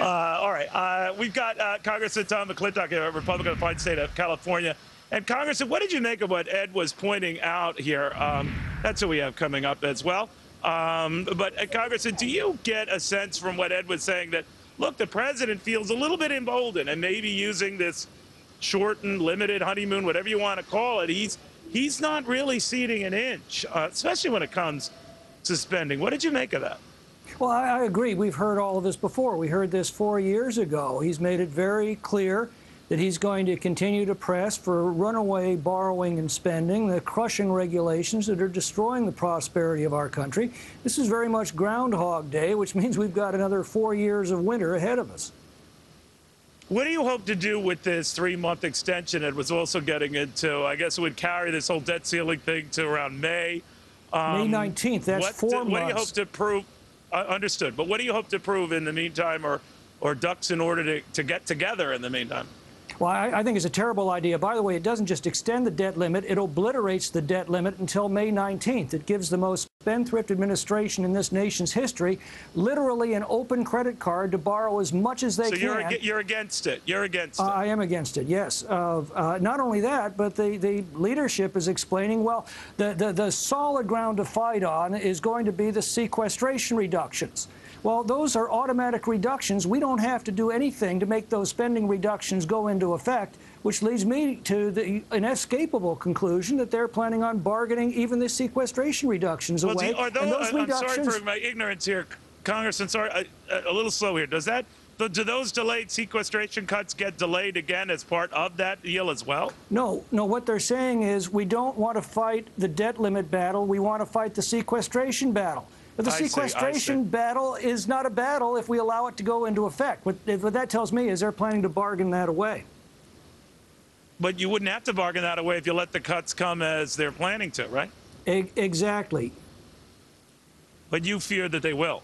All right. We've got Congressman Tom McClintock here, a Republican of the fine state of California. And Congressman, what did you make of what Ed was pointing out here? That's what we have coming up as well. But Congressman, do you get a sense from what Ed was saying that, look, the president feels a little bit emboldened and maybe using this shortened, limited honeymoon, whatever you want to call it, he's not really ceding an inch, especially when it comes to spending. What did you make of that? Well, I agree. We've heard all of this before. We heard this 4 years ago. He's made it very clear that he's going to continue to press for runaway borrowing and spending, the crushing regulations that are destroying the prosperity of our country. This is very much Groundhog Day, which means we've got another 4 years of winter ahead of us. What do you hope to do with this 3-month extension? It was also getting into, I guess it would carry this whole debt ceiling thing to around May. May 19th, that's 4 months. What do you hope to prove? Understood. But what do you hope to prove in the meantime, or ducks in order to get together in the meantime? Well, I think it's a terrible idea. By the way, it doesn't just extend the debt limit, it obliterates the debt limit until May 19th. It gives the most spendthrift administration in this nation's history literally an open credit card to borrow as much as they can. So you're against it? You're against it? I am against it, yes. Not only that, but the leadership is explaining, well, the solid ground to fight on is going to be the sequestration reductions. Well, those are automatic reductions. We don't have to do anything to make those spending reductions go into effect, which leads me to the inescapable conclusion that they're planning on bargaining even the sequestration reductions away. I'm sorry for my ignorance here, Congressman. Sorry, a little slow here. Do those delayed sequestration cuts get delayed again as part of that deal as well? No. What they're saying is we don't want to fight the debt limit battle. We want to fight the sequestration battle. But the sequestration battle is not a battle if we allow it to go into effect. What that tells me is they're planning to bargain that away. But you wouldn't have to bargain that away if you let the cuts come as they're planning to, right? Exactly. But you fear that they will.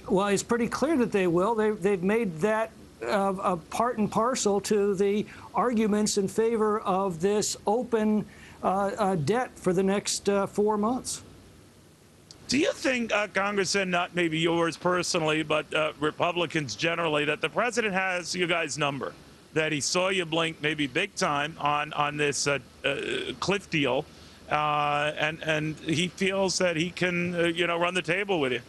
Well, it's pretty clear that they will. They've made that a part and parcel to the arguments in favor of this open debt for the next 4 months. Do you think, Congressman, not maybe yours personally, but Republicans generally, that the president has you guys' number, that he saw you blink maybe big time on this Cliff deal, and he feels that he can, run the table with you?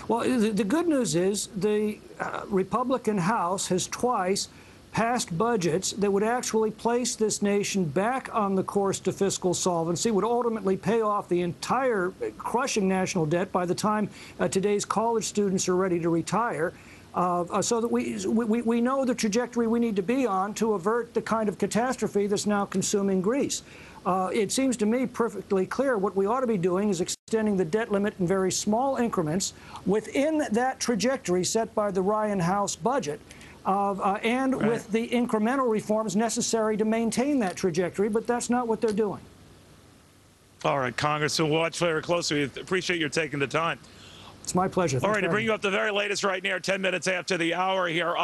Well, the good news is the Republican House has twice passed budgets that would actually place this nation back on the course to fiscal solvency, would ultimately pay off the entire crushing national debt by the time today's college students are ready to retire, so that we know the trajectory we need to be on to avert the kind of catastrophe that's now consuming Greece. It seems to me perfectly clear what we ought to be doing is extending the debt limit in very small increments within that trajectory set by the Ryan House budget. With the incremental reforms necessary to maintain that trajectory, but that's not what they're doing. All right, Congressman, we'll watch very closely. Appreciate your taking the time. It's my pleasure. All right, to bring you up the very latest right near 10 minutes after the hour here.